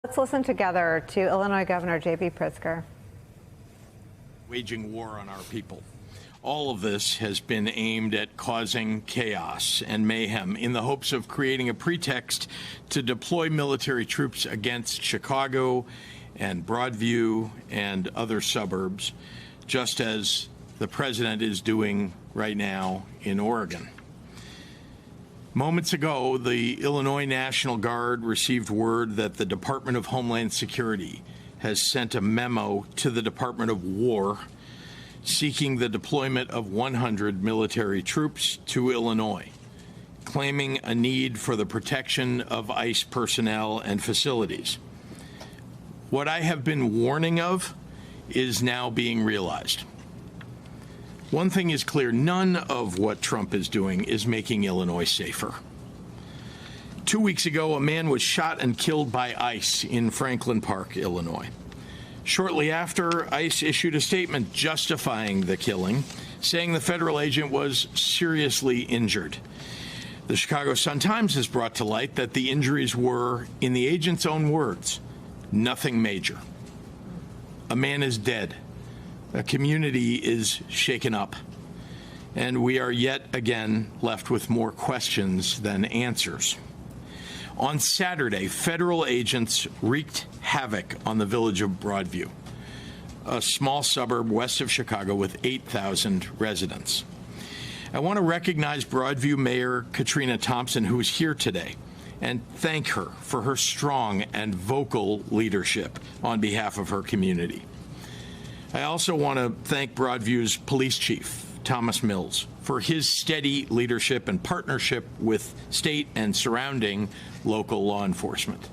Let's listen together to Illinois Governor J.B. Pritzker. Waging war on our people. All of this has been aimed at causing chaos and mayhem in the hopes of creating a pretext to deploy military troops against Chicago and Broadview and other suburbs, just as the president is doing right now in Oregon. Moments ago, the Illinois National Guard received word that the Department of Homeland Security has sent a memo to the Department of War seeking the deployment of 100 military troops to Illinois, claiming a need for the protection of ICE personnel and facilities. What I have been warning of is now being realized. One thing is clear, none of what Trump is doing is making Illinois safer. 2 weeks ago, a man was shot and killed by ICE in Franklin Park, Illinois. Shortly after, ICE issued a statement justifying the killing, saying the federal agent was seriously injured. The Chicago Sun-Times has brought to light that the injuries were, in the agent's own words, nothing major. A man is dead. A community is shaken up, and we are yet again left with more questions than answers. On Saturday, federal agents wreaked havoc on the village of Broadview, a small suburb west of Chicago with 8,000 residents. I want to recognize Broadview Mayor Katrina Thompson, who is here today, and thank her for her strong and vocal leadership on behalf of her community. I also want to thank Broadview's police chief, Thomas Mills, for his steady leadership and partnership with state and surrounding local law enforcement.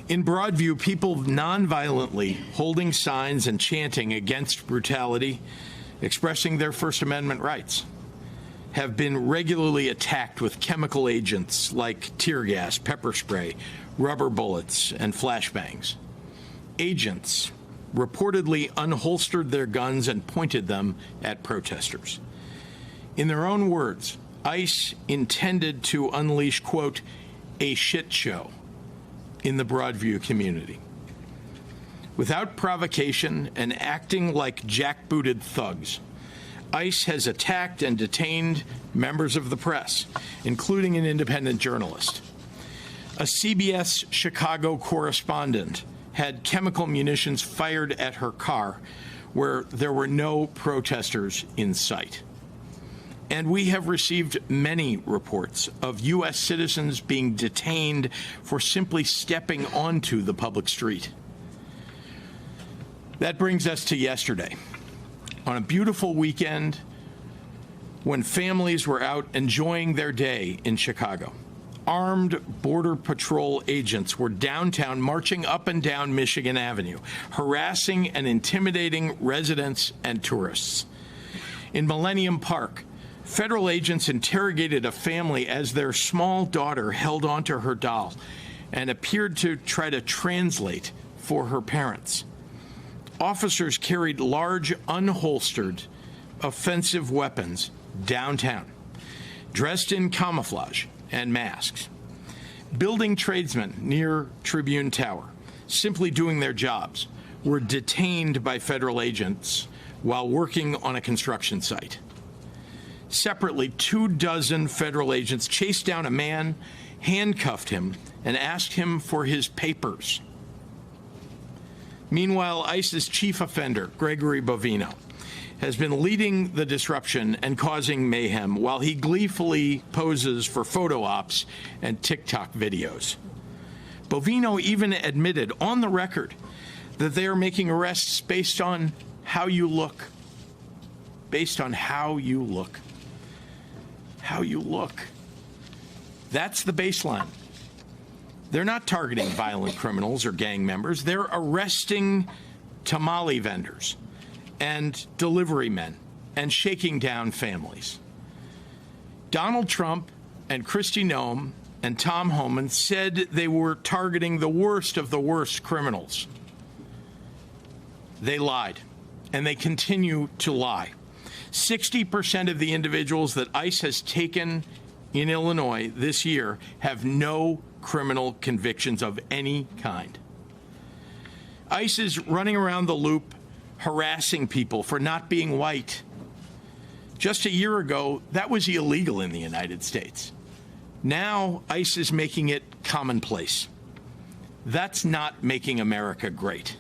In Broadview, people nonviolently holding signs and chanting against brutality, expressing their First Amendment rights, have been regularly attacked with chemical agents like tear gas, pepper spray, rubber bullets, and flashbangs. Agents reportedly unholstered their guns and pointed them at protesters. In their own words, ICE intended to unleash, quote, a shit show in the Broadview community. Without provocation and acting like jackbooted thugs, ICE has attacked and detained members of the press, including an independent journalist. A CBS Chicago correspondent had chemical munitions fired at her car where there were no protesters in sight. And we have received many reports of U.S. citizens being detained for simply stepping onto the public street. That brings us to yesterday. On a beautiful weekend when families were out enjoying their day in Chicago, armed Border Patrol agents were downtown marching up and down Michigan Avenue, harassing and intimidating residents and tourists. In Millennium Park, federal agents interrogated a family as their small daughter held onto her doll and appeared to try to translate for her parents. Officers carried large, unholstered, offensive weapons downtown, dressed in camouflage and masks. Building tradesmen near Tribune Tower, simply doing their jobs, were detained by federal agents while working on a construction site. Separately, 24 federal agents chased down a man, handcuffed him, and asked him for his papers. Meanwhile, ICE's chief offender, Gregory Bovino, has been leading the disruption and causing mayhem while he gleefully poses for photo ops and TikTok videos. Bovino even admitted on the record that they are making arrests based on how you look. Based on how you look. How you look. That's the baseline. They're not targeting violent criminals or gang members. They're arresting tamale vendors and delivery men and shaking down families. Donald Trump and Kristi Noem and Tom Homan said they were targeting the worst of the worst criminals. They lied, and they continue to lie. 60% of the individuals that ICE has taken in Illinois this year have no criminal convictions of any kind. ICE is running around the loop harassing people for not being white. Just a year ago, that was illegal in the United States. Now, ICE is making it commonplace. That's not making America great.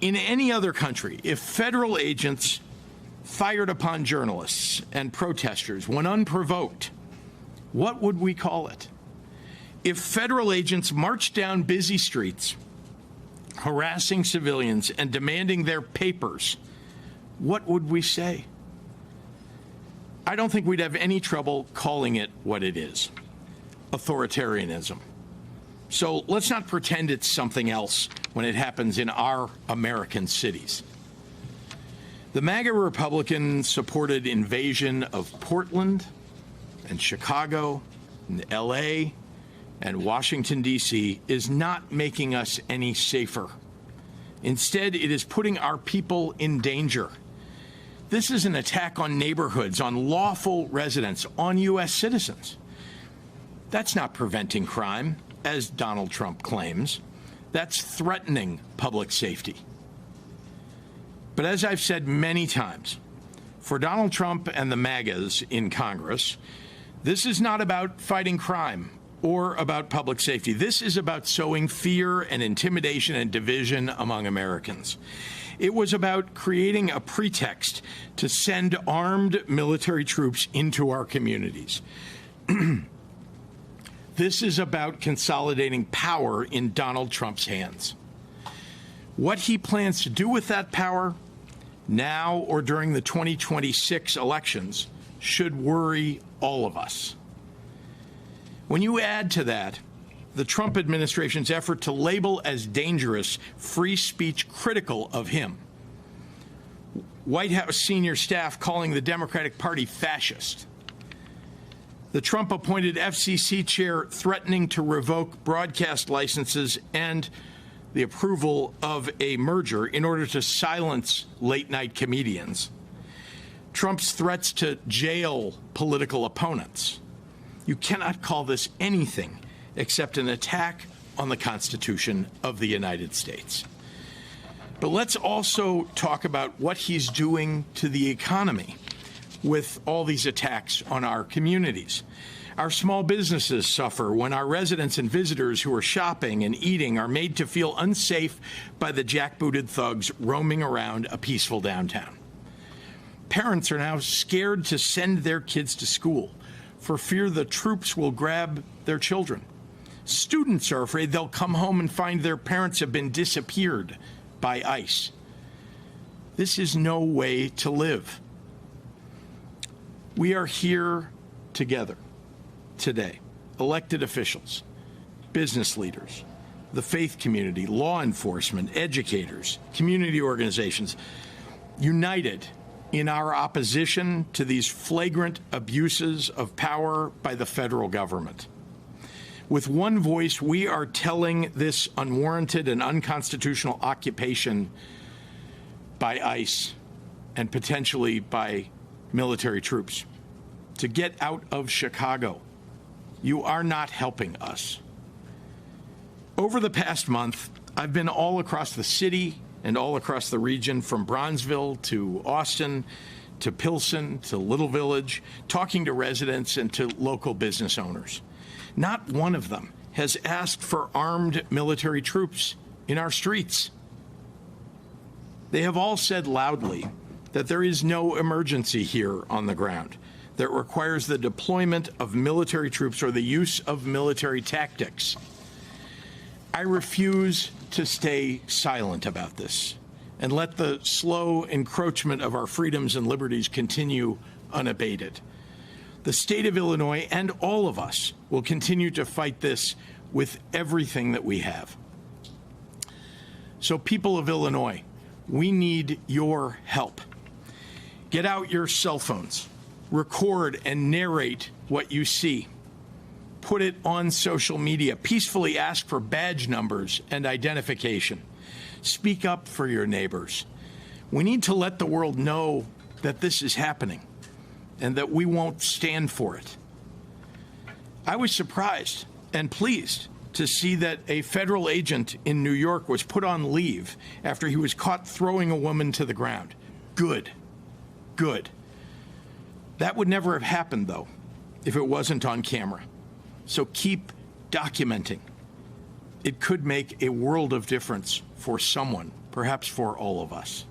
In any other country, if federal agents fired upon journalists and protesters when unprovoked, what would we call it? If federal agents marched down busy streets, harassing civilians and demanding their papers, what would we say? I don't think we'd have any trouble calling it what it is: authoritarianism. So let's not pretend it's something else when it happens in our American cities. The MAGA Republican-supported invasion of Portland and Chicago and LA and Washington, D.C. is not making us any safer. Instead, it is putting our people in danger. This is an attack on neighborhoods, on lawful residents, on U.S. citizens. That's not preventing crime, as Donald Trump claims. That's threatening public safety. But as I've said many times, for Donald Trump and the MAGAs in Congress, this is not about fighting crime or about public safety. This is about sowing fear and intimidation and division among Americans. It was about creating a pretext to send armed military troops into our communities. This is about consolidating power in Donald Trump's hands. What he plans to do with that power, now or during the 2026 elections, should worry all of us. When you add to that the Trump administration's effort to label as dangerous free speech critical of him, White House senior staff calling the Democratic Party fascist, the Trump-appointed FCC chair threatening to revoke broadcast licenses and the approval of a merger in order to silence late-night comedians, Trump's threats to jail political opponents. You cannot call this anything except an attack on the Constitution of the United States. But let's also talk about what he's doing to the economy with all these attacks on our communities. Our small businesses suffer when our residents and visitors who are shopping and eating are made to feel unsafe by the jackbooted thugs roaming around a peaceful downtown. Parents are now scared to send their kids to school for fear the troops will grab their children. Students are afraid they'll come home and find their parents have been disappeared by ICE. This is no way to live. We are here together today, elected officials, business leaders, the faith community, law enforcement, educators, community organizations, united in our opposition to these flagrant abuses of power by the federal government. With one voice, we are telling this unwarranted and unconstitutional occupation by ICE and potentially by military troops to get out of Chicago. You are not helping us. Over the past month, I've been all across the city and all across the region, from Bronzeville to Austin to Pilsen to Little Village, talking to residents and to local business owners. Not one of them has asked for armed military troops in our streets. They have all said loudly that there is no emergency here on the ground that requires the deployment of military troops or the use of military tactics. I refuse to stay silent about this and let the slow encroachment of our freedoms and liberties continue unabated. The state of Illinois and all of us will continue to fight this with everything that we have. So, people of Illinois, we need your help. Get out your cell phones, record and narrate what you see. Put it on social media. Peacefully ask for badge numbers and identification. Speak up for your neighbors. We need to let the world know that this is happening and that we won't stand for it. I was surprised and pleased to see that a federal agent in New York was put on leave after he was caught throwing a woman to the ground. Good. Good. That would never have happened, though, if it wasn't on camera. So keep documenting. It could make a world of difference for someone, perhaps for all of us.